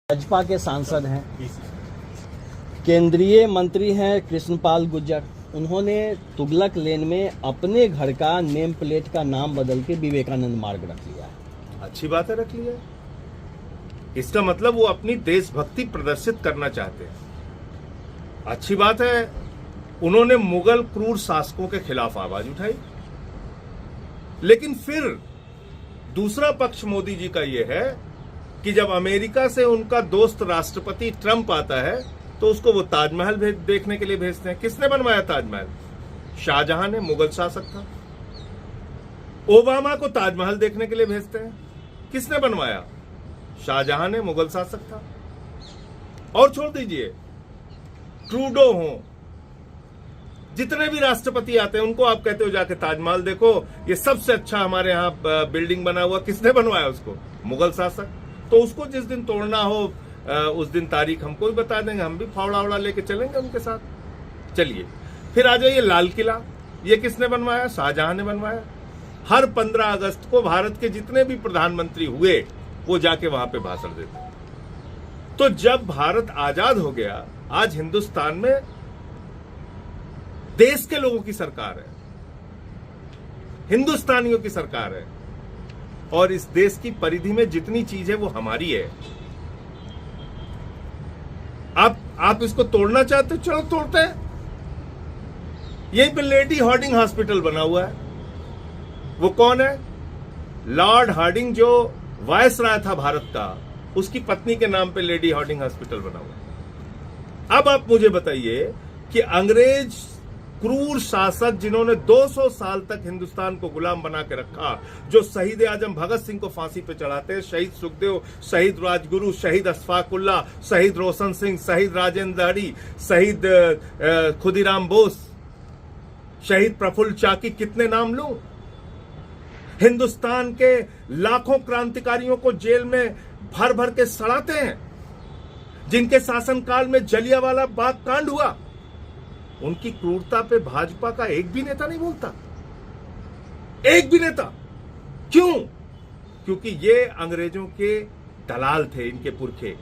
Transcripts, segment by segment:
भाजपा के सांसद हैं, केंद्रीय मंत्री हैं कृष्णपाल गुर्जर। उन्होंने तुगलक लेन में अपने घर का नेम प्लेट का नाम बदल के विवेकानंद मार्ग रख लिया है। अच्छी बात है, रख लिया। इसका मतलब वो अपनी देशभक्ति प्रदर्शित करना चाहते हैं। अच्छी बात है। उन्होंने मुगल क्रूर शासकों के खिलाफ आवाज उठाई, लेकिन फिर दूसरा पक्ष मोदी जी का यह है कि जब अमेरिका से उनका दोस्त राष्ट्रपति ट्रंप आता है तो उसको वो ताजमहल देखने के लिए भेजते हैं। किसने बनवाया ताजमहल? शाहजहां ने, मुगल शासक था। ओबामा को ताजमहल देखने के लिए भेजते हैं। किसने बनवाया? शाहजहां ने, मुगल शासक था। और छोड़ दीजिए, ट्रूडो हो, जितने भी राष्ट्रपति आते हैं उनको आप कहते हो जाके ताजमहल देखो, ये सबसे अच्छा हमारे यहाँ बिल्डिंग बना हुआ। किसने बनवाया उसको? मुगल शासक। तो उसको जिस दिन तोड़ना हो उस दिन तारीख हमको भी बता देंगे, हम भी फावड़ा उड़ा लेके चलेंगे उनके साथ। चलिए, फिर आ जाइए लाल किला। ये किसने बनवाया? शाहजहां ने बनवाया। हर 15 अगस्त को भारत के जितने भी प्रधानमंत्री हुए वो जाके वहां पे भाषण देते। तो जब भारत आजाद हो गया, आज हिंदुस्तान में देश के लोगों की सरकार है, हिंदुस्तानियों की सरकार है, और इस देश की परिधि में जितनी चीज है वो हमारी है। आप इसको तोड़ना चाहते हो, चलो तोड़ते हैं। यहीं पे लेडी हार्डिंग हॉस्पिटल बना हुआ है। वो कौन है? लॉर्ड हार्डिंग, जो वायसराय था भारत का, उसकी पत्नी के नाम पे लेडी हार्डिंग हॉस्पिटल बना हुआ है। अब आप मुझे बताइए कि अंग्रेज क्रूर शासक जिन्होंने 200 साल तक हिंदुस्तान को गुलाम बना के रखा, जो शहीद आजम भगत सिंह को फांसी पे चढ़ाते हैं, शहीद सुखदेव, शहीद राजगुरु, शहीद अशफाक उल्लाह, शहीद रोशन सिंह, शहीद राजेंद्र दहड़ी, शहीद खुदीराम बोस, शहीद प्रफुल्ल चाकी, कितने नाम लूं? हिंदुस्तान के लाखों क्रांतिकारियों को जेल में भर भर के सड़ाते हैं, जिनके शासनकाल में जलियांवाला बाग कांड हुआ। उनकी क्रूरता पे भाजपा का एक भी नेता नहीं बोलता, एक भी नेता। क्यों? क्योंकि ये अंग्रेजों के दलाल थे, इनके पुरखे।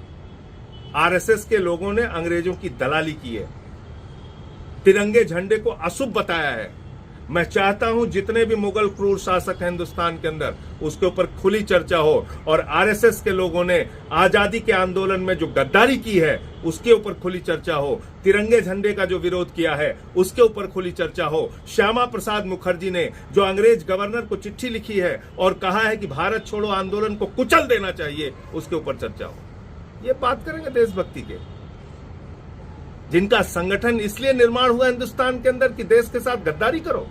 आरएसएस के लोगों ने अंग्रेजों की दलाली की है, तिरंगे झंडे को अशुभ बताया है। मैं चाहता हूं जितने भी मुगल क्रूर शासक हैं हिंदुस्तान के अंदर, उसके ऊपर खुली चर्चा हो, और आरएसएस के लोगों ने आजादी के आंदोलन में जो गद्दारी की है उसके ऊपर खुली चर्चा हो, तिरंगे झंडे का जो विरोध किया है उसके ऊपर खुली चर्चा हो, श्यामा प्रसाद मुखर्जी ने जो अंग्रेज गवर्नर को चिट्ठी लिखी है और कहा है कि भारत छोड़ो आंदोलन को कुचल देना चाहिए, उसके ऊपर चर्चा हो। ये बात करेंगे देशभक्ति के, जिनका संगठन इसलिए निर्माण हुआ हिंदुस्तान के अंदर कि देश के साथ गद्दारी करो।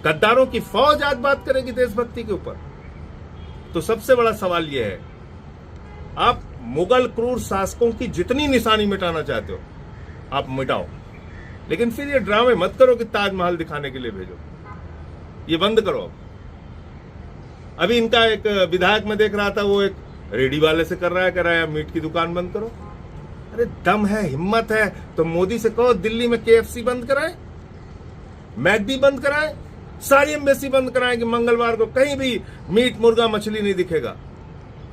गद्दारों की फौज आज बात करेगी देशभक्ति के ऊपर। तो सबसे बड़ा सवाल यह है, आप मुगल क्रूर शासकों की जितनी निशानी मिटाना चाहते हो आप मिटाओ, लेकिन फिर ये ड्रामे मत करो कि ताजमहल दिखाने के लिए भेजो। ये बंद करो। अभी इनका एक विधायक में देख रहा था, वो एक रेडी वाले से कर रहा है, कह रहा है मीट की दुकान बंद करो। अरे दम है, हिम्मत है तो मोदी से कहो दिल्ली में KFC बंद कराए, मैकडी बंद कराए, सारी एम्बेसी बंद कराएं कि मंगलवार को कहीं भी मीट, मुर्गा, मछली नहीं दिखेगा।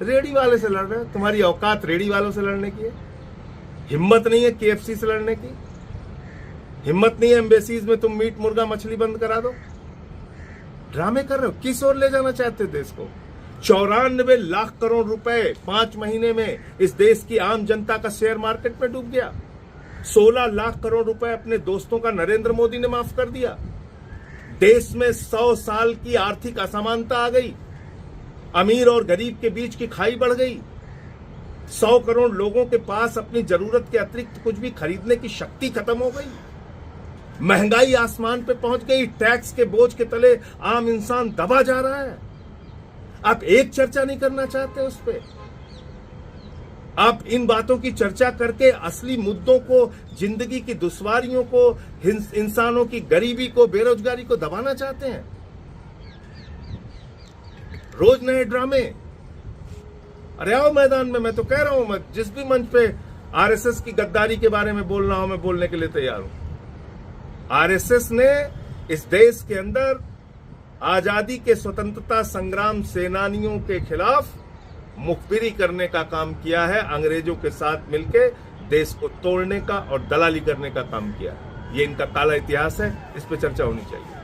रेडी वाले से लड़ रहे हो? तुम्हारी औकात रेडी वालों से लड़ने की है? हिम्मत नहीं है KFC से लड़ने की? हिम्मत नहीं है एम्बेसीज में तुम मीट, मुर्गा, मछली बंद करा दो? ड्रामे कर रहे हो। किस ओर ले जाना चाहते हो देश को? 94 लाख करोड़ रुपए 5 महीने में इस देश की आम जनता का शेयर मार्केट में डूब गया। 16 लाख करोड़ रुपए अपने दोस्तों का नरेंद्र मोदी ने माफ कर दिया। देश में 100 साल की आर्थिक असमानता आ गई, अमीर और गरीब के बीच की खाई बढ़ गई। 100 करोड़ लोगों के पास अपनी जरूरत के अतिरिक्त कुछ भी खरीदने की शक्ति खत्म हो गई। महंगाई आसमान पे पहुंच गई। टैक्स के बोझ के तले आम इंसान दबा जा रहा है। आप एक चर्चा नहीं करना चाहते उस पे। आप इन बातों की चर्चा करके असली मुद्दों को, जिंदगी की दुश्वारियों को, इंसानों की गरीबी को, बेरोजगारी को दबाना चाहते हैं। रोज नए ड्रामे। अरे आओ मैदान में। मैं तो कह रहा हूं, मैं जिस भी मंच पे आरएसएस की गद्दारी के बारे में बोलना हो मैं बोलने के लिए तैयार हूं। आरएसएस ने इस देश के अंदर आजादी के स्वतंत्रता संग्राम सेनानियों के खिलाफ मुखबिरी करने का काम किया है, अंग्रेजों के साथ मिलकर देश को तोड़ने का और दलाली करने का काम किया है। ये इनका काला इतिहास है, इस पर चर्चा होनी चाहिए।